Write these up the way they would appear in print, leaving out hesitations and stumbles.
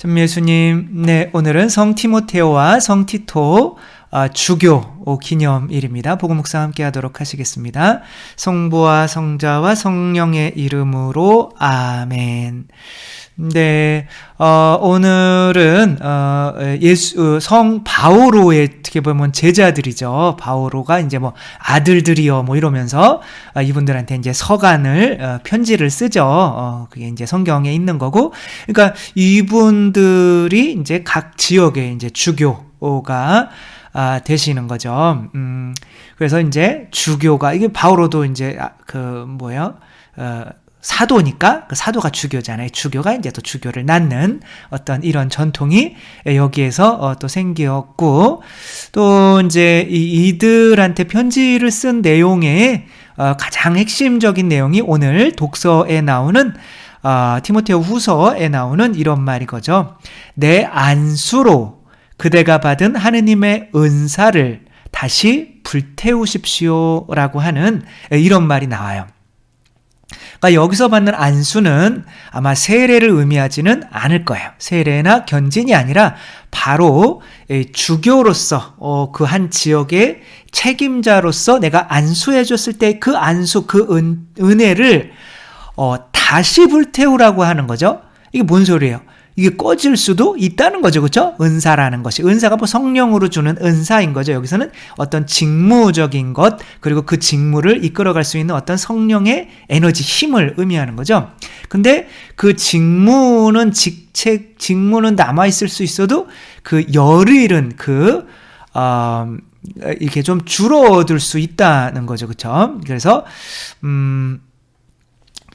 전미예수님, 네, 오늘은 성 티모테오와 성 티토 주교 기념일입니다. 복음 묵상 함께 하도록 하시겠습니다. 성부와 성자와 성령의 이름으로 아멘. 네, 오늘은 성 바오로의 어떻게 보면 제자들이죠. 바오로가 이제 뭐 아들들이여 뭐 이러면서 이분들한테 이제 서간을 편지를 쓰죠. 그게 이제 성경에 있는 거고, 그러니까 이분들이 이제 각 지역의 이제 주교가 되시는 거죠. 그래서 이제 주교가 이게 바오로도 이제 사도니까 그 사도가 주교잖아요. 주교가 이제 또 주교를 낳는 어떤 이런 전통이 여기에서 또 생겼고, 또 이제 이들한테 편지를 쓴 내용에 가장 핵심적인 내용이 오늘 독서에 나오는 티모테오 후서에 나오는 이런 말이거죠. 내 안수로 그대가 받은 하느님의 은사를 다시 불태우십시오라고 하는 이런 말이 나와요. 그러니까 여기서 받는 안수는 아마 세례를 의미하지는 않을 거예요. 세례나 견진이 아니라 바로 주교로서 그 한 지역의 책임자로서 내가 안수해 줬을 때 그 안수, 그 은혜를 다시 불태우라고 하는 거죠. 이게 뭔 소리예요? 이게 꺼질 수도 있다는 거죠. 그렇죠? 은사라는 것이. 은사가 뭐 성령으로 주는 은사인 거죠. 여기서는 어떤 직무적인 것, 그리고 그 직무를 이끌어갈 수 있는 어떤 성령의 에너지, 힘을 의미하는 거죠. 근데 그 직무는 직무는 남아있을 수 있어도 그 열의는 이렇게 좀 줄어들 수 있다는 거죠. 그렇죠? 그래서,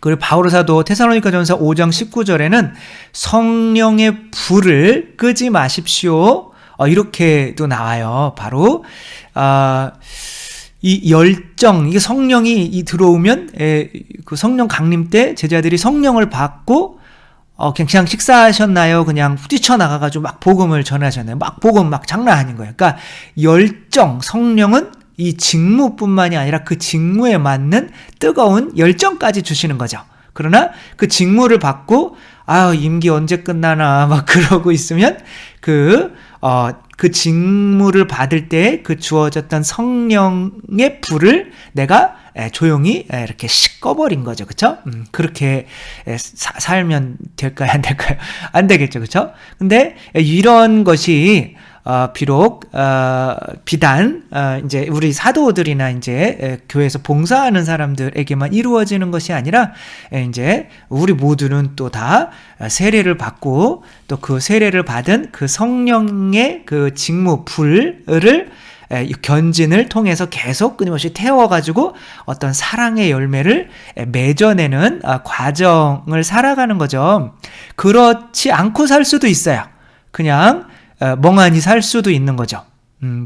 그리고 바오로 사도 테살로니가전서 5장 19절에는 성령의 불을 끄지 마십시오. 이렇게도 나와요. 바로 이 열정, 이게 성령이 들어오면 그 성령 강림 때 제자들이 성령을 받고 그냥 식사하셨나요? 그냥 뛰쳐나가가지고 막 복음을 전하셨나요? 막 복음 막 장난 아닌 거예요. 그러니까 열정, 성령은 이 직무뿐만이 아니라 그 직무에 맞는 뜨거운 열정까지 주시는 거죠. 그러나 그 직무를 받고 임기 언제 끝나나 막 그러고 있으면 그 직무를 받을 때 그 주어졌던 성령의 불을 내가 조용히 이렇게 꺼버린 거죠. 그쵸? 그렇게 살면 될까요? 안 될까요? 안 되겠죠. 그쵸? 근데 이런 것이 비록 비단 이제 우리 사도들이나 이제 교회에서 봉사하는 사람들에게만 이루어지는 것이 아니라 이제 우리 모두는 또 다 세례를 받고 또 그 세례를 받은 그 성령의 그 직무 불을 견진을 통해서 계속 끊임없이 태워가지고 어떤 사랑의 열매를 맺어내는 과정을 살아가는 거죠. 그렇지 않고 살 수도 있어요. 그냥 멍하니 살 수도 있는 거죠.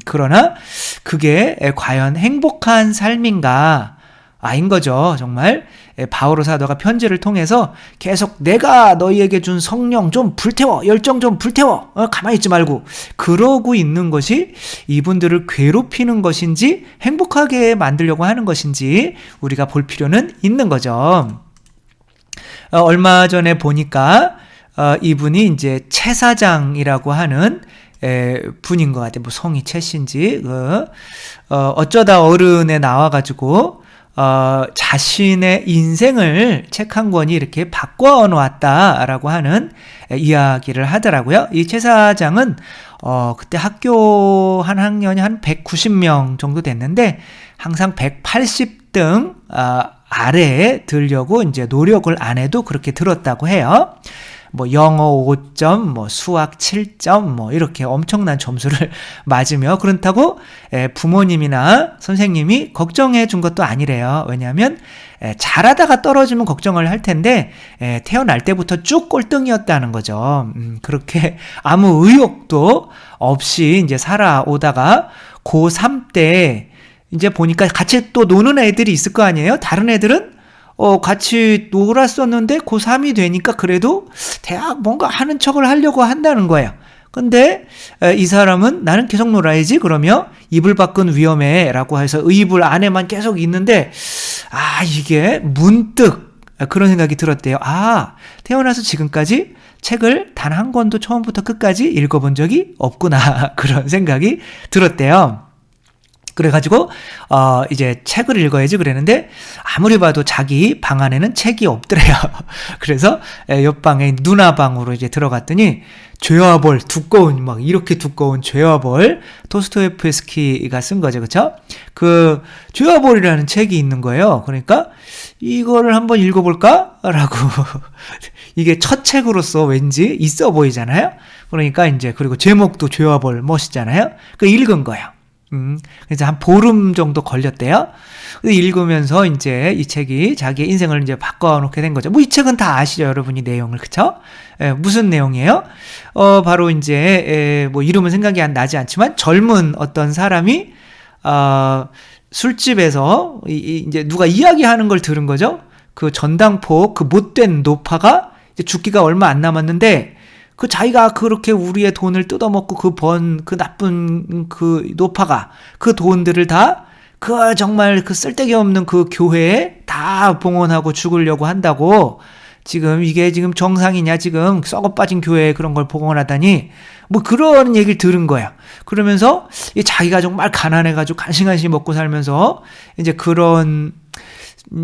그러나 그게 과연 행복한 삶인가? 아닌 거죠. 정말 바오로 사도가 편지를 통해서 계속 내가 너희에게 준 성령 좀 불태워, 열정 좀 불태워, 가만히 있지 말고 그러고 있는 것이 이분들을 괴롭히는 것인지 행복하게 만들려고 하는 것인지 우리가 볼 필요는 있는 거죠. 얼마 전에 보니까 이분이 이제 채 사장이라고 하는 분인 것 같아요. 뭐 성이 채신지 어쩌다 어른에 나와가지고 자신의 인생을 책 한 권이 이렇게 바꿔 놓았다라고 하는 이야기를 하더라고요. 이 채 사장은 그때 학교 한 학년이 한 190명 정도 됐는데 항상 180등 아래에 들려고 이제 노력을 안 해도 그렇게 들었다고 해요. 뭐 영어 5점, 뭐 수학 7점, 뭐 이렇게 엄청난 점수를 맞으며 그렇다고 부모님이나 선생님이 걱정해 준 것도 아니래요. 왜냐하면 잘하다가 떨어지면 걱정을 할 텐데 태어날 때부터 쭉 꼴등이었다는 거죠. 그렇게 아무 의욕도 없이 이제 살아오다가 고3 때 이제 보니까 같이 또 노는 애들이 있을 거 아니에요? 다른 애들은 같이 놀았었는데 고3이 되니까 그래도 대학 뭔가 하는 척을 하려고 한다는 거예요. 근데 이 사람은 나는 계속 놀아야지 그러며 이불 밖은 위험해 라고 해서 이불 안에만 계속 있는데 이게 문득 그런 생각이 들었대요. 아, 태어나서 지금까지 책을 단 한 권도 처음부터 끝까지 읽어본 적이 없구나. 그런 생각이 들었대요. 그래가지고 이제 책을 읽어야지 그랬는데 아무리 봐도 자기 방 안에는 책이 없더래요. 그래서 옆방에 누나 방으로 이제 들어갔더니 죄와벌, 두꺼운, 막 이렇게 두꺼운 죄와벌, 도스토옙스키가 쓴 거죠. 그쵸? 그 죄와벌이라는 책이 있는 거예요. 그러니까 이거를 한번 읽어볼까? 라고 이게 첫 책으로서 왠지 있어 보이잖아요. 그러니까 이제 그리고 제목도 죄와벌 멋있잖아요. 그 읽은 거예요. 그래서 한 보름 정도 걸렸대요. 읽으면서 이제 이 책이 자기의 인생을 이제 바꿔놓게 된 거죠. 뭐 이 책은 다 아시죠, 여러분이 내용을. 그쵸? 무슨 내용이에요? 바로 이제, 뭐 이름은 생각이 나지 않지만 젊은 어떤 사람이, 술집에서 이제 누가 이야기하는 걸 들은 거죠? 그 전당포, 그 못된 노파가 이제 죽기가 얼마 안 남았는데, 그 자기가 그렇게 우리의 돈을 뜯어먹고 그 나쁜 그 노파가 그 돈들을 다 그 정말 그 쓸데기 없는 그 교회에 다 봉헌하고 죽으려고 한다고 지금 이게 지금 정상이냐 지금 썩어 빠진 교회에 그런 걸 봉헌하다니 뭐 그런 얘기를 들은 거야. 그러면서 자기가 정말 가난해가지고 간신간신 먹고 살면서 이제 그런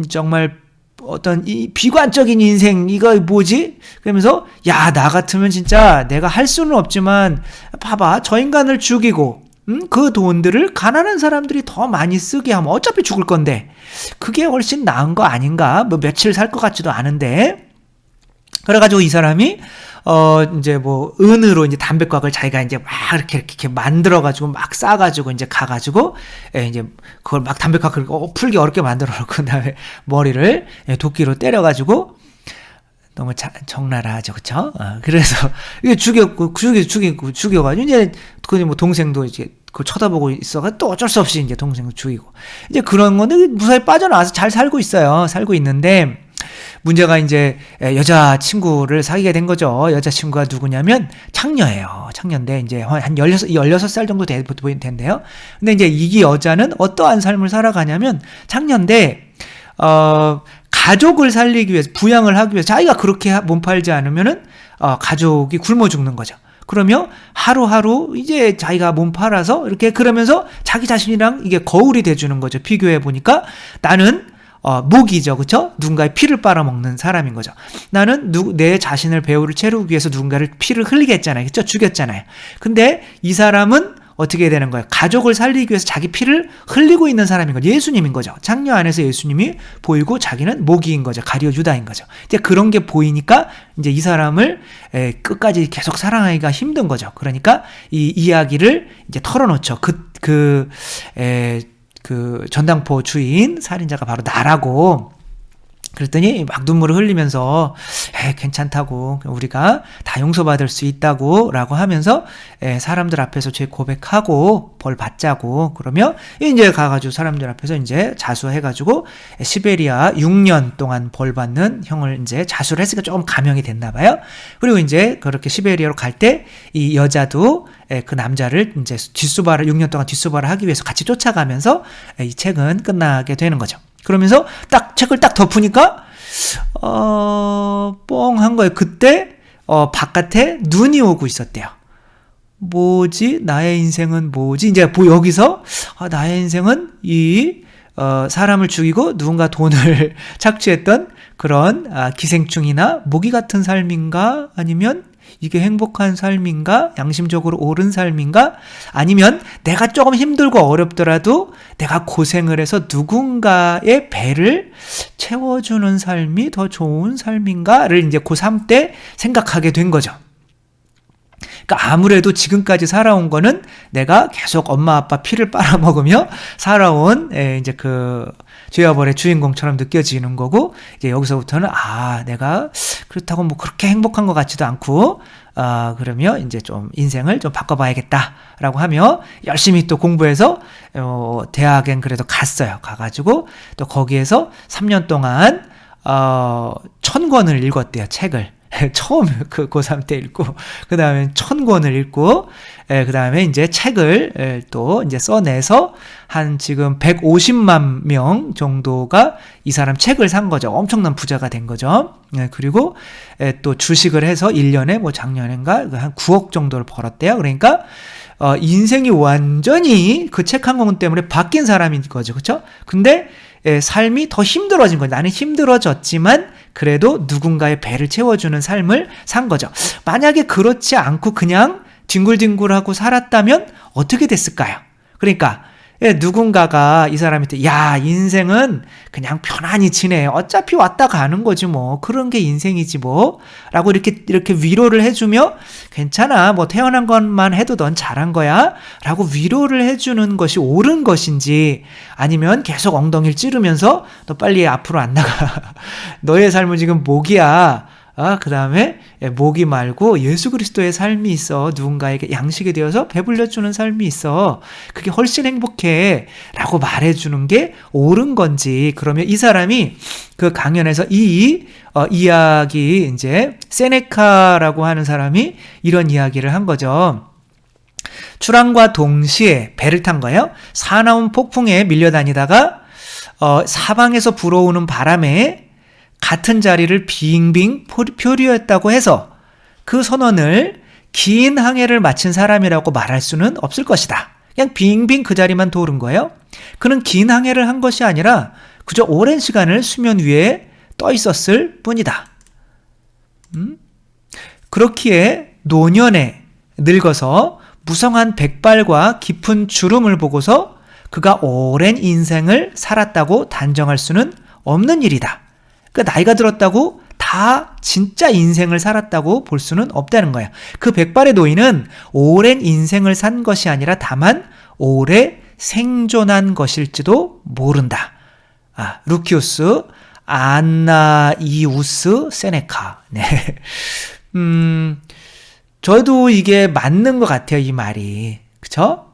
정말 어떤 이 비관적인 인생 이거 뭐지? 그러면서 야, 나 같으면 진짜 내가 할 수는 없지만 봐봐 저 인간을 죽이고 그 돈들을 가난한 사람들이 더 많이 쓰게 하면 어차피 죽을 건데 그게 훨씬 나은 거 아닌가? 뭐 며칠 살 것 같지도 않은데 그래가지고 이 사람이 이제 뭐 은으로 이제 담배곽을 자기가 이제 막 이렇게 만들어가지고 막 싸가지고 이제 가가지고 이제 그걸 막 담배곽을 풀기 어렵게 만들어놓고 그다음에 머리를 도끼로 때려가지고 너무 적나라하죠, 그쵸? 그래서 이게 죽여가지고 이제 그 뭐 동생도 이제 그걸 쳐다보고 있어가 또 어쩔 수 없이 이제 동생을 죽이고 이제 그런 거는 무사히 빠져나와서 잘 살고 있어요. 살고 있는데. 문제가 이제 여자친구를 사귀게 된 거죠. 여자친구가 누구냐면 창녀예요. 창녀인데 이제 한 16살 정도 된대요. 근데 이제 이 여자는 어떠한 삶을 살아가냐면 창녀인데 가족을 살리기 위해서 부양을 하기 위해서 자기가 그렇게 몸 팔지 않으면은 가족이 굶어 죽는 거죠. 그러면 하루하루 이제 자기가 몸 팔아서 이렇게 그러면서 자기 자신이랑 이게 거울이 돼주는 거죠. 비교해 보니까 나는 목이죠. 그쵸? 누군가의 피를 빨아먹는 사람인 거죠. 나는 내 자신을 배우를 채우기 위해서 누군가를 피를 흘리게 했잖아요. 그쵸? 죽였잖아요. 근데 이 사람은 어떻게 되는 거예요? 가족을 살리기 위해서 자기 피를 흘리고 있는 사람인 거죠. 예수님인 거죠. 창녀 안에서 예수님이 보이고 자기는 모기인 거죠. 가룟 유다인 거죠. 이제 그런 게 보이니까 이제 이 사람을 끝까지 계속 사랑하기가 힘든 거죠. 그러니까 이 이야기를 이제 털어놓죠. 그 전당포 주인 살인자가 바로 나라고 그랬더니 막 눈물을 흘리면서 괜찮다고 우리가 다 용서받을 수 있다고 라고 하면서 사람들 앞에서 죄 고백하고 벌 받자고 그러면 이제 가가지고 사람들 앞에서 이제 자수해가지고 시베리아 6년 동안 벌 받는 형을 이제 자수를 했으니까 조금 감형이 됐나 봐요. 그리고 이제 그렇게 시베리아로 갈 때 이 여자도 그 남자를 이제 6년 동안 뒷수발을 하기 위해서 같이 쫓아가면서 이 책은 끝나게 되는 거죠. 그러면서 책을 딱 덮으니까 뻥한 거예요. 그때 바깥에 눈이 오고 있었대요. 뭐지? 나의 인생은 뭐지? 이제 여기서 나의 인생은 이 사람을 죽이고 누군가 돈을 착취했던 그런 기생충이나 모기 같은 삶인가? 아니면 이게 행복한 삶인가? 양심적으로 옳은 삶인가? 아니면 내가 조금 힘들고 어렵더라도 내가 고생을 해서 누군가의 배를 채워주는 삶이 더 좋은 삶인가를 이제 고3 때 생각하게 된 거죠. 그러니까 아무래도 지금까지 살아온 거는 내가 계속 엄마 아빠 피를 빨아먹으며 살아온 이제 그 죄와 벌의 주인공처럼 느껴지는 거고 이제 여기서부터는 내가 그렇다고 뭐 그렇게 행복한 것 같지도 않고 그러면 이제 좀 인생을 좀 바꿔봐야겠다라고 하며 열심히 또 공부해서 대학엔 그래도 갔어요. 가가지고 또 거기에서 3년 동안 1000권을 읽었대요. 책을. 처음 그 고3 때 읽고, 그 다음에 1000권을 읽고, 그 다음에 이제 책을 또 이제 써내서 한 지금 150만 명 정도가 이 사람 책을 산 거죠. 엄청난 부자가 된 거죠. 그리고 또 주식을 해서 1년에 뭐 작년인가 한 9억 정도를 벌었대요. 그러니까 인생이 완전히 그 책 한 권 때문에 바뀐 사람인 거죠. 그렇죠? 근데 삶이 더 힘들어진 거예요. 나는 힘들어졌지만 그래도 누군가의 배를 채워주는 삶을 산 거죠. 만약에 그렇지 않고 그냥 뒹굴뒹굴하고 살았다면 어떻게 됐을까요? 그러니까 누군가가 이 사람한테 야, 인생은 그냥 편안히 지내. 어차피 왔다 가는 거지 뭐. 그런 게 인생이지 뭐. 라고 이렇게 위로를 해주며 괜찮아. 뭐 태어난 것만 해도 넌 잘한 거야. 라고 위로를 해주는 것이 옳은 것인지 아니면 계속 엉덩이를 찌르면서 너 빨리 앞으로 안 나가. 너의 삶은 지금 목이야. 그 다음에 모기 말고 예수 그리스도의 삶이 있어. 누군가에게 양식이 되어서 배불려주는 삶이 있어. 그게 훨씬 행복해. 라고 말해주는 게 옳은 건지. 그러면 이 사람이 그 강연에서 이 이야기, 이제 세네카라고 하는 사람이 이런 이야기를 한 거죠. 출항과 동시에 배를 탄 거예요. 사나운 폭풍에 밀려다니다가 사방에서 불어오는 바람에 같은 자리를 빙빙 표류했다고 해서 그 선원을 긴 항해를 마친 사람이라고 말할 수는 없을 것이다. 그냥 빙빙 그 자리만 도는 거예요. 그는 긴 항해를 한 것이 아니라 그저 오랜 시간을 수면 위에 떠 있었을 뿐이다. 그렇기에 노년에 늙어서 무성한 백발과 깊은 주름을 보고서 그가 오랜 인생을 살았다고 단정할 수는 없는 일이다. 그러니까 나이가 들었다고 다 진짜 인생을 살았다고 볼 수는 없다는 거예요. 그 백발의 노인은 오랜 인생을 산 것이 아니라 다만 오래 생존한 것일지도 모른다. 루키우스 안나이우스 세네카. 네. 저도 이게 맞는 것 같아요, 이 말이. 그쵸?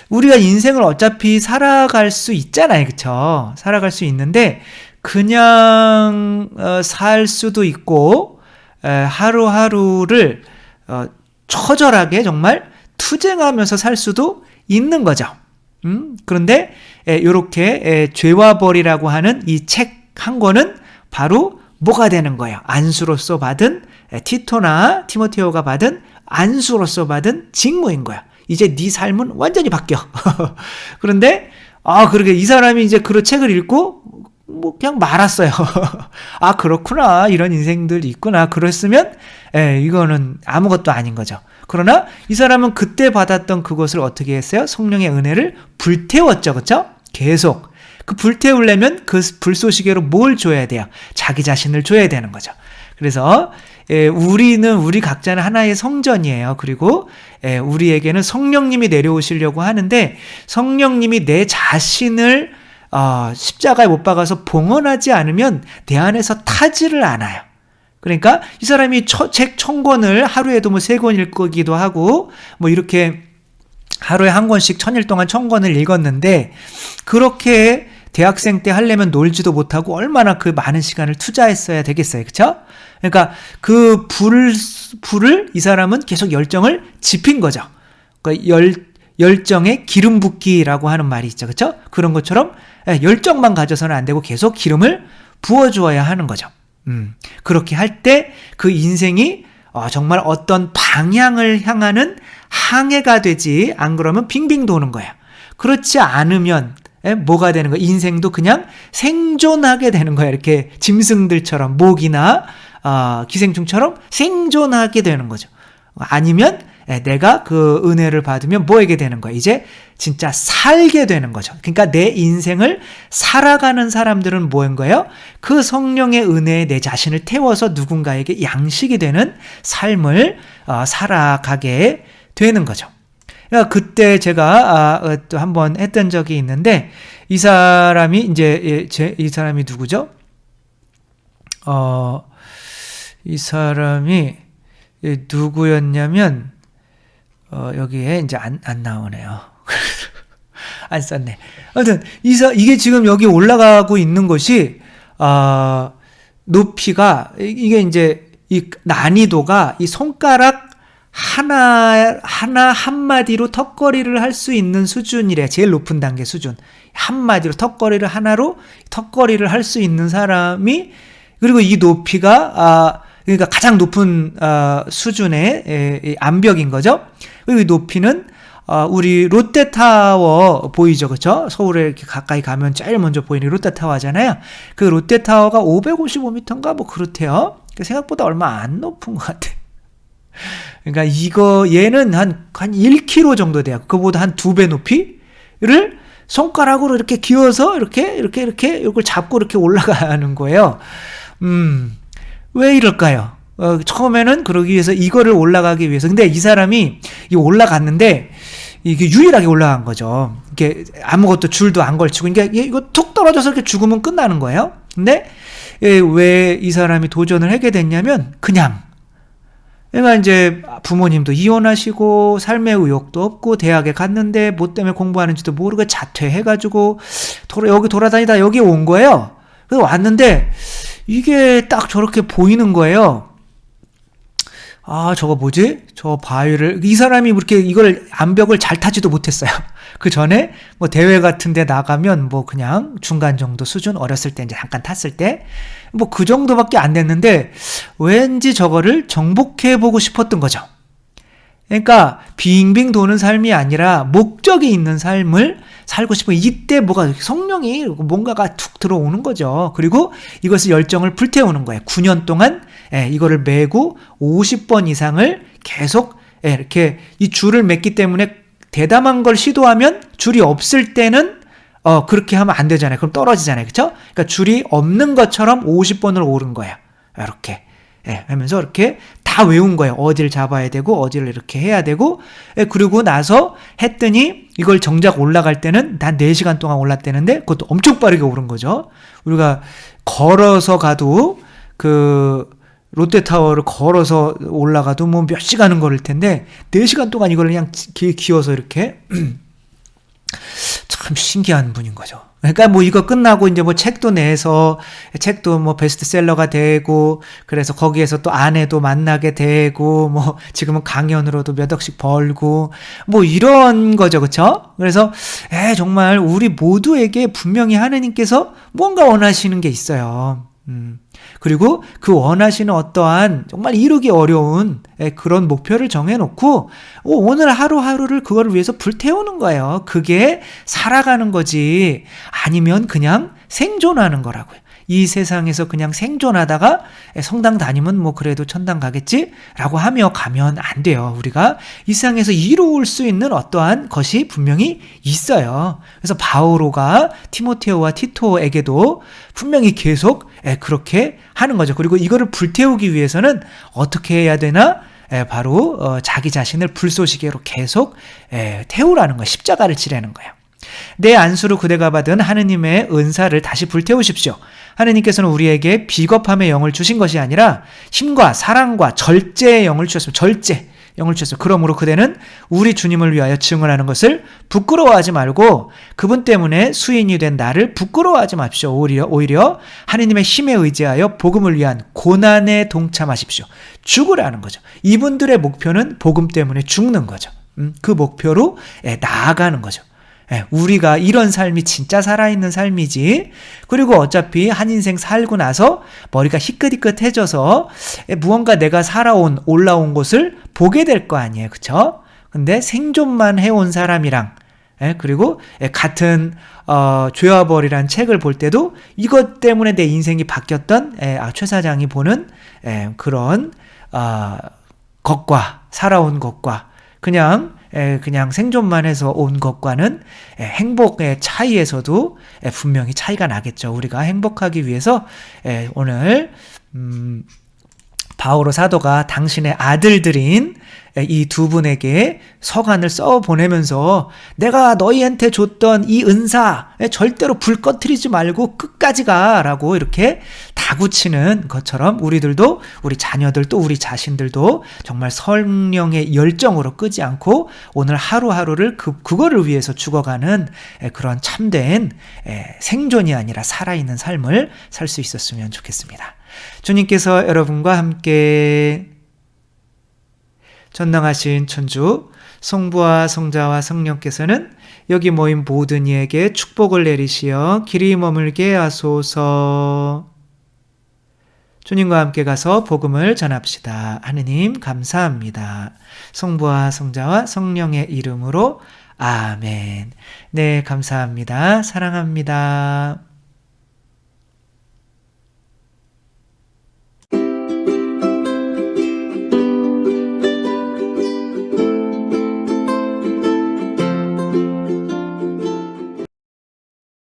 우리가 인생을 어차피 살아갈 수 있잖아요. 그쵸? 살아갈 수 있는데, 그냥 살 수도 있고 하루하루를 처절하게 정말 투쟁하면서 살 수도 있는 거죠. 그런데 이렇게 죄와 벌이라고 하는 이 책 한 권은 바로 뭐가 되는 거예요? 안수로서 받은 티토나 티모테오가 받은 안수로서 받은 직무인 거야. 이제 네 삶은 완전히 바뀌어. 그런데 그러게 이 사람이 이제 그 책을 읽고 뭐 그냥 말았어요. 그렇구나. 이런 인생들이 있구나. 그랬으면 이거는 아무것도 아닌 거죠. 그러나 이 사람은 그때 받았던 그것을 어떻게 했어요? 성령의 은혜를 불태웠죠. 그렇죠? 계속. 그 불태우려면 그 불쏘시개로 뭘 줘야 돼요? 자기 자신을 줘야 되는 거죠. 그래서 우리 각자는 하나의 성전이에요. 그리고 우리에게는 성령님이 내려오시려고 하는데 성령님이 내 자신을 십자가에 못 박아서 봉헌하지 않으면 내 안에서 타지를 않아요. 그러니까 이 사람이 책 1000권을 하루에도 뭐 3권 읽기도 하고 뭐 이렇게 하루에 한 권씩 1000일 동안 1000권을 읽었는데 그렇게 대학생 때 하려면 놀지도 못하고 얼마나 그 많은 시간을 투자했어야 되겠어요. 그렇죠? 그러니까 그 불을 이 사람은 계속 열정을 지핀 거죠. 그러니까 열정의 기름 붓기라고 하는 말이 있죠. 그렇죠? 그런 것처럼 열정만 가져서는 안 되고 계속 기름을 부어주어야 하는 거죠. 그렇게 할 때 그 인생이 정말 어떤 방향을 향하는 항해가 되지 안 그러면 빙빙 도는 거야. 그렇지 않으면 뭐가 되는 거야? 인생도 그냥 생존하게 되는 거야. 이렇게 짐승들처럼 모기나 기생충처럼 생존하게 되는 거죠. 아니면 내가 그 은혜를 받으면 뭐하게 되는 거야? 이제 진짜 살게 되는 거죠. 그러니까 내 인생을 살아가는 사람들은 뭐인 거예요? 그 성령의 은혜에 내 자신을 태워서 누군가에게 양식이 되는 삶을 살아가게 되는 거죠. 그러니까 그때 제가 또 한번 했던 적이 있는데 이 사람이 이제 이 사람이 누구죠? 이 사람이 누구였냐면 여기에 이제 안 나오네요. 안 썼네. 아무튼 이게 지금 여기 올라가고 있는 것이 높이가 이게 이제 이 난이도가 이 손가락 하나 한마디로 턱걸이를 할 수 있는 수준이래. 제일 높은 단계 수준. 한마디로 턱걸이를 하나로 턱걸이를 할 수 있는 사람이, 그리고 이 높이가 그러니까 가장 높은 수준의 암벽인 거죠. 그리고 이 높이는 우리 롯데타워 보이죠, 그렇죠? 서울에 이렇게 가까이 가면 제일 먼저 보이는 롯데타워잖아요. 그 롯데타워가 555m인가 뭐 그렇대요. 생각보다 얼마 안 높은 것 같아. 그러니까 얘는 한 1km 정도 돼요. 그거보다 한 2배 높이를 손가락으로 이렇게 기어서 이렇게 이걸 잡고 이렇게 올라가는 거예요. 왜 이럴까요? 처음에는 그러기 위해서 이거를 올라가기 위해서. 근데 이 사람이 올라갔는데 이게 유일하게 올라간 거죠. 이게 아무것도 줄도 안 걸치고. 그러니까 이거 툭 떨어져서 이렇게 죽으면 끝나는 거예요. 근데 왜 이 사람이 도전을 하게 됐냐면 그러니까 이제 부모님도 이혼하시고 삶의 의욕도 없고 대학에 갔는데 뭐 때문에 공부하는지도 모르고 자퇴해가지고 여기 돌아다니다 여기 온 거예요. 그래서 왔는데 이게 딱 저렇게 보이는 거예요. 저거 뭐지? 저 바위를, 이 사람이 그렇게 이걸 암벽을 잘 타지도 못했어요. 그 전에 뭐 대회 같은 데 나가면 뭐 그냥 중간 정도 수준, 어렸을 때 이제 잠깐 탔을 때 뭐 그 정도밖에 안 됐는데 왠지 저거를 정복해보고 싶었던 거죠. 그러니까 빙빙 도는 삶이 아니라 목적이 있는 삶을 살고 싶은, 이때 성령이 뭔가가 툭 들어오는 거죠. 그리고 이것을 열정을 불태우는 거예요. 9년 동안 이거를 매고 50번 이상을 계속 이렇게 이 줄을 맸기 때문에 대담한 걸 시도하면 줄이 없을 때는 그렇게 하면 안 되잖아요. 그럼 떨어지잖아요. 그렇죠? 그러니까 줄이 없는 것처럼 50번을 오른 거예요. 이렇게 하면서 이렇게 다 외운 거예요. 어디를 잡아야 되고 어디를 이렇게 해야 되고. 그리고 나서 했더니 이걸 정작 올라갈 때는 한 4시간 동안 올랐다는데 그것도 엄청 빠르게 오른 거죠. 우리가 걸어서 가도 그 롯데타워를 걸어서 올라가도 뭐 몇 시간은 걸을 텐데 4시간 동안 이걸 그냥 기어서 이렇게 참 신기한 분인 거죠. 그러니까 뭐 이거 끝나고 이제 뭐 책도 내서 책도 뭐 베스트셀러가 되고, 그래서 거기에서 또 아내도 만나게 되고, 뭐 지금은 강연으로도 몇 억씩 벌고 뭐 이런 거죠. 그렇죠? 그래서 정말 우리 모두에게 분명히 하느님께서 뭔가 원하시는 게 있어요. 그리고 그 원하시는 어떠한 정말 이루기 어려운 그런 목표를 정해놓고 오늘 하루하루를 그거를 위해서 불태우는 거예요. 그게 살아가는 거지 아니면 그냥 생존하는 거라고요. 이 세상에서 그냥 생존하다가 성당 다니면 뭐 그래도 천당 가겠지라고 하며 가면 안 돼요. 우리가 이 세상에서 이루을 수 있는 어떠한 것이 분명히 있어요. 그래서 바오로가 티모테오와 티토에게도 분명히 계속 그렇게 하는 거죠. 그리고 이거를 불태우기 위해서는 어떻게 해야 되나? 바로 자기 자신을 불쏘시개로 계속 태우라는 거예요. 십자가를 지라는 거예요. 내 안수로 그대가 받은 하느님의 은사를 다시 불태우십시오. 하느님께서는 우리에게 비겁함의 영을 주신 것이 아니라 힘과 사랑과 절제의 영을 주셨습니다. 절제 영을 주셨어요. 그러므로 그대는 우리 주님을 위하여 증언하는 것을 부끄러워하지 말고 그분 때문에 수인이 된 나를 부끄러워하지 마십시오. 오히려 하느님의 힘에 의지하여 복음을 위한 고난에 동참하십시오. 죽으라는 거죠. 이분들의 목표는 복음 때문에 죽는 거죠. 그 목표로 나아가는 거죠. 우리가 이런 삶이 진짜 살아있는 삶이지. 그리고 어차피 한 인생 살고 나서 머리가 희끗희끗해져서 무언가 내가 올라온 곳을 보게 될 거 아니에요. 그쵸? 근데 생존만 해온 사람이랑 그리고 같은 죄와벌이라는 책을 볼 때도 이것 때문에 내 인생이 바뀌었던 최 사장이 보는 그런 것과 살아온 것과 그냥 생존만 해서 온 것과는 행복의 차이에서도 분명히 차이가 나겠죠. 우리가 행복하기 위해서 오늘 바오로 사도가 당신의 아들들인 이 두 분에게 서간을 써 보내면서 내가 너희한테 줬던 이 은사 절대로 불 꺼트리지 말고 끝까지 가라고 이렇게 다구치는 것처럼 우리들도, 우리 자녀들, 또 우리 자신들도 정말 성령의 열정으로 끄지 않고 오늘 하루하루를 그거를 위해서 죽어가는 그런 참된 생존이 아니라 살아있는 삶을 살 수 있었으면 좋겠습니다. 주님께서 여러분과 함께 전능하신 천주 성부와 성자와 성령께서는 여기 모인 모든 이에게 축복을 내리시어 길이 머물게 하소서. 주님과 함께 가서 복음을 전합시다. 하느님 감사합니다. 성부와 성자와 성령의 이름으로 아멘. 네, 감사합니다. 사랑합니다.